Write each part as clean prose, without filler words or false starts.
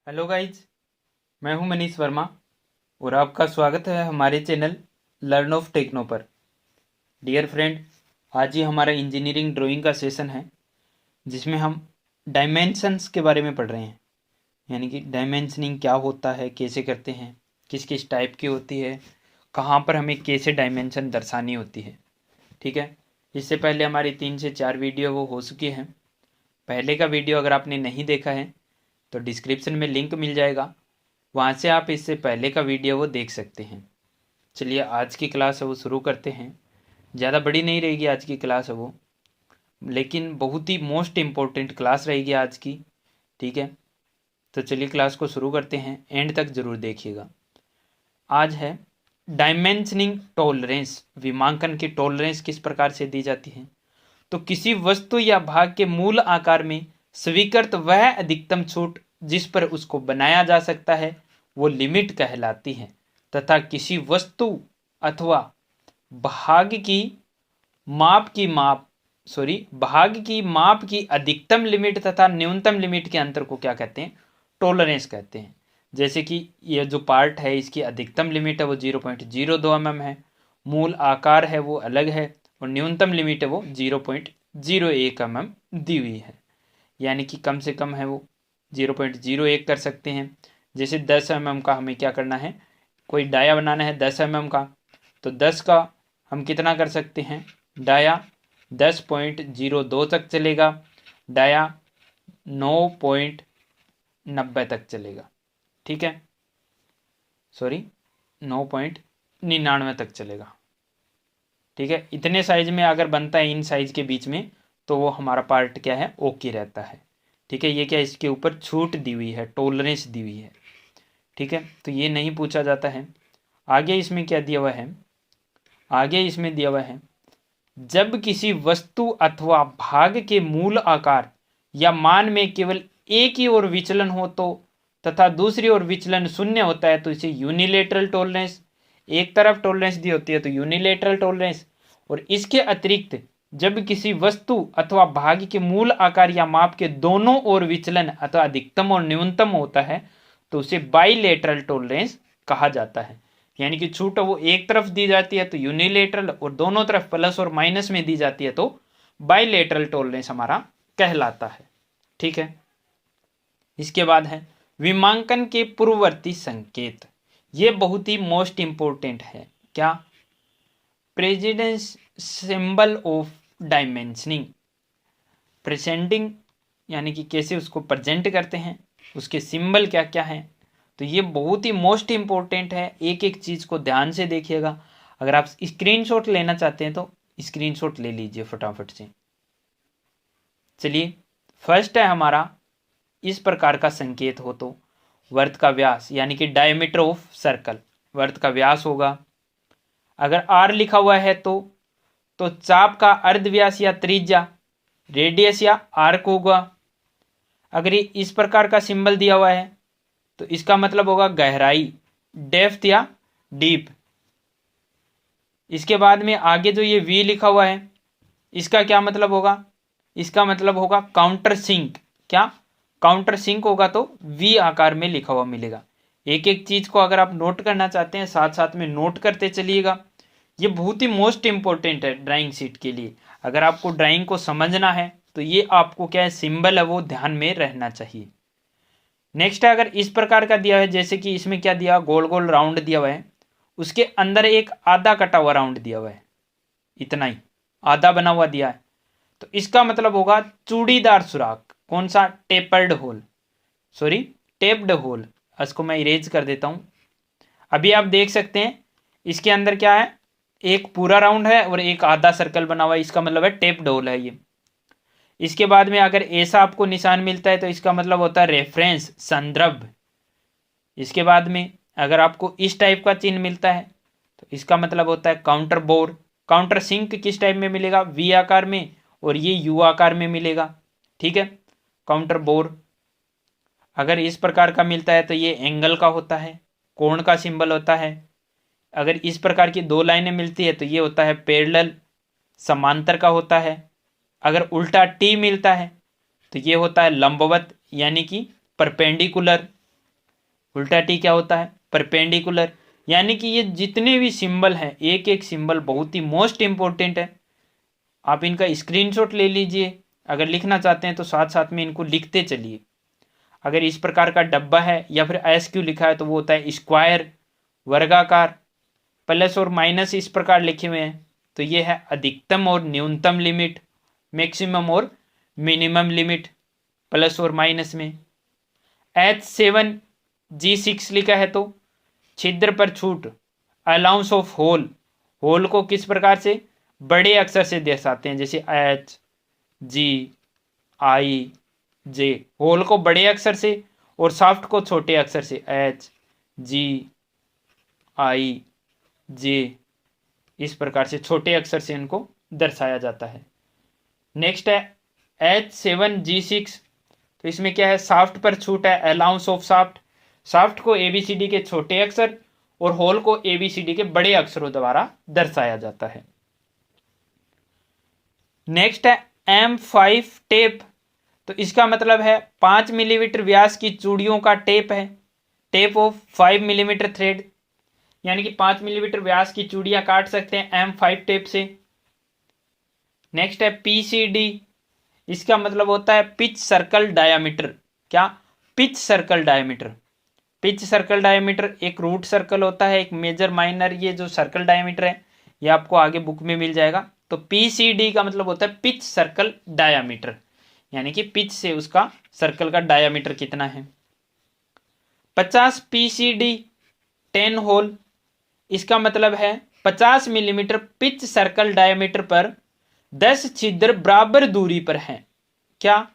Hello guys, मैं हूं मनीष वर्मा और आपका स्वागत है हमारे चैनल लर्न ऑफ टेक्नो पर। डियर फ्रेंड, आज ही हमारा इंजीनियरिंग ड्राइंग का सेशन है जिसमें हम डायमेंशंस के बारे में पढ़ रहे हैं। यानी कि डायमेंशनिंग क्या होता है, कैसे करते हैं, किस किस टाइप की होती है, कहाँ पर हमें कैसे डायमेंशन दर्शानी होती है। ठीक है, इससे पहले हमारी 3 से 4 वीडियो वो हो चुकी हैं। पहले का वीडियो अगर आपने नहीं देखा है तो डिस्क्रिप्शन में लिंक मिल जाएगा, वहाँ से आप इससे पहले का वीडियो वो देख सकते हैं। चलिए, आज की क्लास है वो शुरू करते हैं। ज़्यादा बड़ी नहीं रहेगी आज की क्लास है वो, लेकिन बहुत ही मोस्ट इम्पोर्टेंट क्लास रहेगी आज की। ठीक है, तो चलिए क्लास को शुरू करते हैं, एंड तक ज़रूर देखिएगा। आज है डायमेंशनिंग टॉलरेंस। विमांकन की टॉलरेंस किस प्रकार से दी जाती है। तो किसी वस्तु या भाग के मूल आकार में स्वीकृत वह अधिकतम छूट जिस पर उसको बनाया जा सकता है वो लिमिट कहलाती है, तथा किसी वस्तु अथवा भाग की भाग की माप की अधिकतम लिमिट तथा न्यूनतम लिमिट के अंतर को क्या कहते हैं, टॉलरेंस कहते हैं। जैसे कि यह जो पार्ट है इसकी अधिकतम लिमिट है वो 0.02 mm है, मूल आकार है वो अलग है, और न्यूनतम लिमिट है वो 0.01 mm दी हुई है। यानी कि कम से कम है वो 0.01 कर सकते हैं। जैसे 10 mm का हमें क्या करना है, कोई डाया बनाना है 10 mm का, तो 10 का हम कितना कर सकते हैं, डाया 10.02 तक चलेगा, डाया 9.90 तक चलेगा। ठीक है, सॉरी 9.99 तक चलेगा। ठीक है, इतने साइज में अगर बनता है इन साइज के बीच में तो वो हमारा पार्ट क्या है, ओके रहता है। ठीक है, ये क्या इसके ऊपर छूट दी हुई है, टॉलरेंस दी हुई है। ठीक है, तो ये नहीं पूछा जाता है। आगे इसमें क्या दिया हुआ है, आगे इसमें दिया हुआ है जब किसी वस्तु अथवा भाग के मूल आकार या मान में केवल एक ही ओर विचलन हो तो तथा दूसरी ओर विचलन शून्य होता है तो इसे यूनिलेटरल टॉलरेंस, एक तरफ टॉलरेंस दी होती है तो यूनिलेटरल टॉलरेंस। और इसके अतिरिक्त जब किसी वस्तु अथवा भाग के मूल आकार या माप के दोनों ओर विचलन अथवा अधिकतम और न्यूनतम होता है तो उसे बाइलेटरल टॉलरेंस कहा जाता है। यानी कि छूट वो एक तरफ दी जाती है तो यूनिलेटरल, और दोनों तरफ प्लस और माइनस में दी जाती है तो बाइलेटरल टॉलरेंस हमारा कहलाता है। ठीक है, इसके बाद है विमांकन के पूर्ववर्ती संकेत। ये बहुत ही मोस्ट इंपोर्टेंट है। क्या, precedence symbol of dimensioning. Presenting यानी कि कैसे उसको प्रेजेंट करते हैं, उसके सिंबल क्या क्या हैं, तो ये बहुत ही मोस्ट इंपॉर्टेंट है। एक एक चीज़ को ध्यान से देखिएगा। अगर आप स्क्रीनशॉट लेना चाहते हैं तो स्क्रीनशॉट ले लीजिए फटाफट से। चलिए, फर्स्ट है हमारा, इस प्रकार का संकेत हो तो वर्त का व्यास यानी कि डायमीटर ऑफ सर्कल, वर्त का व्यास होगा। अगर आर लिखा हुआ है तो चाप का अर्धव्यास या त्रिज्या, रेडियस या आर्क होगा। अगर ये इस प्रकार का सिंबल दिया हुआ है तो इसका मतलब होगा गहराई, डेप्थ या डीप। इसके बाद में आगे जो ये वी लिखा हुआ है इसका क्या मतलब होगा, इसका मतलब होगा काउंटर सिंक। क्या, काउंटर सिंक होगा तो वी आकार में लिखा हुआ मिलेगा। एक एक चीज को अगर आप नोट करना चाहते हैं साथ साथ में नोट करते चलिएगा। ये बहुत ही मोस्ट इंपॉर्टेंट है ड्राइंग शीट के लिए। अगर आपको ड्राइंग को समझना है तो ये आपको क्या है, सिंबल है वो ध्यान में रहना चाहिए। नेक्स्ट है, अगर इस प्रकार का दिया है, जैसे कि इसमें क्या दिया, गोल गोल राउंड दिया हुआ है, उसके अंदर एक आधा कटा हुआ राउंड दिया हुआ है, इतना ही आधा बना हुआ दिया है, तो इसका मतलब होगा चूड़ीदार सुराख। कौन सा, tapered hole, sorry tapped hole. इसको मैं इरेज कर देता हूं। अभी आप देख सकते हैं इसके अंदर क्या है, एक पूरा राउंड है और एक आधा सर्कल बना हुआ है, इसका मतलब है टेप्ड होल है ये। इसके बाद में अगर ऐसा आपको निशान मिलता है तो इसका मतलब होता है रेफरेंस, संदर्भ। इसके बाद में अगर आपको इस टाइप का चिन्ह मिलता है तो इसका मतलब होता है काउंटर बोर। काउंटर सिंक किस टाइप में मिलेगा, वी आकार में, और ये यू आकार में मिलेगा। ठीक है, काउंटर बोर अगर इस प्रकार का मिलता है तो ये एंगल का होता है, कोण का सिंबल होता है। अगर इस प्रकार की दो लाइनें मिलती है तो ये होता है पैरेलल, समांतर का होता है। अगर उल्टा टी मिलता है तो ये होता है लंबवत यानी कि परपेंडिकुलर। उल्टा टी क्या होता है? परपेंडिकुलर। यानी कि ये जितने भी सिंबल हैं, एक एक सिंबल बहुत ही मोस्ट इंपॉर्टेंट है। आप इनका स्क्रीनशॉट ले लीजिए, अगर लिखना चाहते हैं तो साथ साथ में इनको लिखते चलिए। अगर इस प्रकार का डब्बा है या फिर एस क्यू लिखा है तो वो होता है स्क्वायर, वर्गाकार। प्लस और माइनस इस प्रकार लिखे हुए हैं तो ये है अधिकतम और न्यूनतम लिमिट, मैक्सिमम और मिनिमम लिमिट प्लस और माइनस में। H7G6 लिखा है तो छिद्र पर छूट, अलाउंस ऑफ होल। होल को किस प्रकार से? बड़े अक्षर से दर्शाते हैं, जैसे HGIJ। होल को बड़े अक्षर से और शाफ्ट को छोटे अक्षर से HGIJ, इस प्रकार से छोटे अक्षर से इनको दर्शाया जाता है। नेक्स्ट है H7G6, तो इसमें क्या है? शाफ्ट पर छूट है, अलाउंस ऑफ शाफ्ट। शाफ्ट को ABCD के छोटे अक्षर और होल को ABCD के बड़े अक्षरों द्वारा दर्शाया जाता है। नेक्स्ट है M5 टेप, तो इसका मतलब है 5 मिलीमीटर व्यास की चूड़ियों का टेप है। टेप ऑफ 5 मिलीमीटर थ्रेड, यानी कि 5 मिलीमीटर व्यास की चूड़ियां काट सकते हैं M5 टेप से। नेक्स्ट है PCD, इसका मतलब होता है पिच सर्कल डायामीटर। क्या? Pitch circle diameter. Pitch circle diameter एक रूट सर्कल होता है, एक मेजर माइनर। ये जो सर्कल डायामीटर है ये आपको आगे बुक में मिल जाएगा। तो PCD का मतलब होता है पिच सर्कल डायामीटर, यानी कि पिच से उसका सर्कल का डायामीटर कितना है। 50 PCD 10 होल, इसका मतलब है 50 मिलीमीटर पिच सर्कल डायमीटर पर 10 छिद्र बराबर दूरी पर हैं। क्या?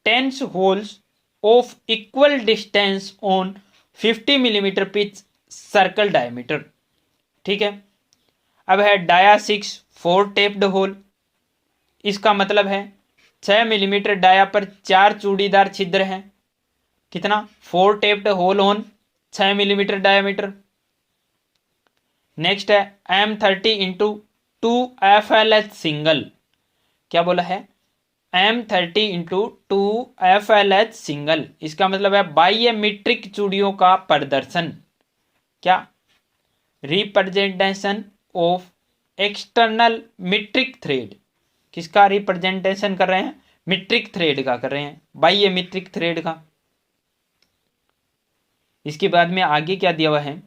10 holes of equal distance on 50 millimetre pitch circle diameter. ठीक है। अब है डाया 6 4 टेप्ड होल, इसका मतलब है 6 मिलीमीटर डाया पर 4 चूड़ीदार छिद्र हैं। कितना? 4 tapped hole on 6 millimetre diameter. Next है M30 इंटू 2FLH सिंगल। क्या बोला है? M30 इंटू 2FLH सिंगल, इसका मतलब है बाह्य मीट्रिक चूड़ियों का प्रदर्शन। क्या? Representation of external metric thread. किसका रिप्रेजेंटेशन कर रहे हैं? मीट्रिक थ्रेड का कर रहे हैं, बाह्य मीट्रिक थ्रेड का। इसके बाद में आगे क्या दिया हुआ है?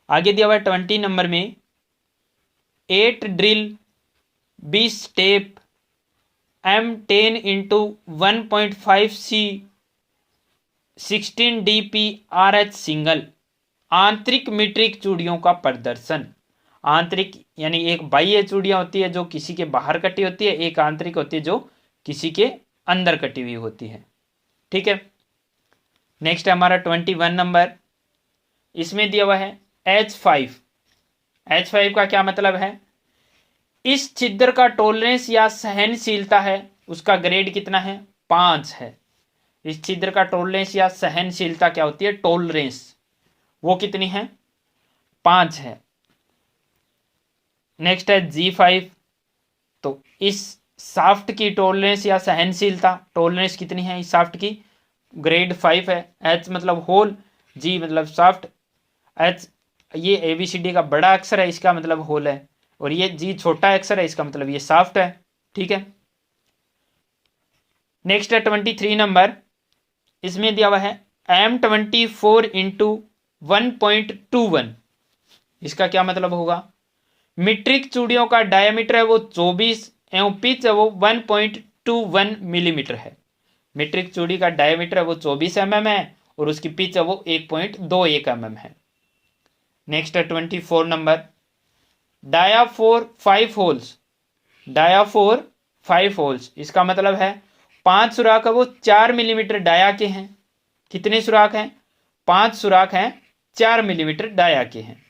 आगे दिया हुआ है 20 नंबर में 8 drill 20 step M10 into 1.5C 16 DPRH single, आंतरिक मीट्रिक चूड़ियों का प्रदर्शन। आंतरिक यानी एक बाह्य चूड़ियां होती है जो किसी के बाहर कटी होती है, एक आंतरिक होती है जो किसी के अंदर कटी हुई होती है। ठीक है। नेक्स्ट है हमारा 21 नंबर, इसमें दिया हुआ है H5। H5 का क्या मतलब है? इस छिद्र का टॉलरेंस या सहनशीलता है, उसका ग्रेड कितना है? 5 है। इस छिद्र का टॉलरेंस या सहनशीलता क्या होती है? टॉलरेंस, वो कितनी है? 5 है। नेक्स्ट है G5, तो इस शाफ्ट की टॉलरेंस या सहनशीलता, टॉलरेंस कितनी है इस शाफ्ट की? ग्रेड 5 है। H मतलब होल, G मतलब शाफ्ट, H ये ABCD का बड़ा अक्षर है, इसका मतलब होल है, और ये G छोटा अक्षर है, इसका मतलब ये शाफ्ट है। ठीक है। नेक्स्ट है 23 नंबर, इसमें दिया हुआ है M24 इंटू 1.21। इसका क्या मतलब होगा? मीट्रिक चूड़ियों का डायमीटर है वो 24 एवं पिच है वो 1.21 मिलीमीटर है। मीट्रिक चूड़ी का डायमीटर है वो 24 mm है और उसकी पिच है वो 1.21 mm है। नेक्स्ट है 24 number, dia four 5 holes. Dia four 5 holes, इसका मतलब है 5 सुराख है वो 4 मिलीमीटर डाया के हैं। कितने सुराख हैं? 5 सुराख हैं 4 मिलीमीटर डाया के हैं।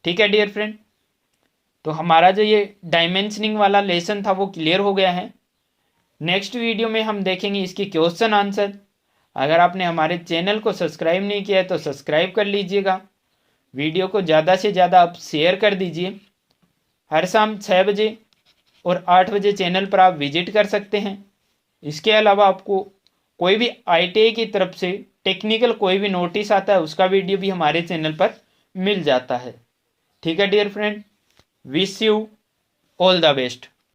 ठीक है डियर फ्रेंड, तो हमारा जो ये डायमेंशनिंग वाला लेसन था वो क्लियर हो गया है। नेक्स्ट वीडियो में हम देखेंगे इसके क्वेश्चन आंसर। अगर आपने हमारे चैनल को सब्सक्राइब नहीं किया है तो सब्सक्राइब कर लीजिएगा। वीडियो को ज़्यादा से ज़्यादा आप शेयर कर दीजिए। हर शाम 6 बजे और 8 बजे चैनल पर आप विजिट कर सकते हैं। इसके अलावा आपको कोई भी ITI की तरफ से टेक्निकल कोई भी नोटिस आता है उसका वीडियो भी हमारे चैनल पर मिल जाता है। ठीक है dear friend, wish you all the best.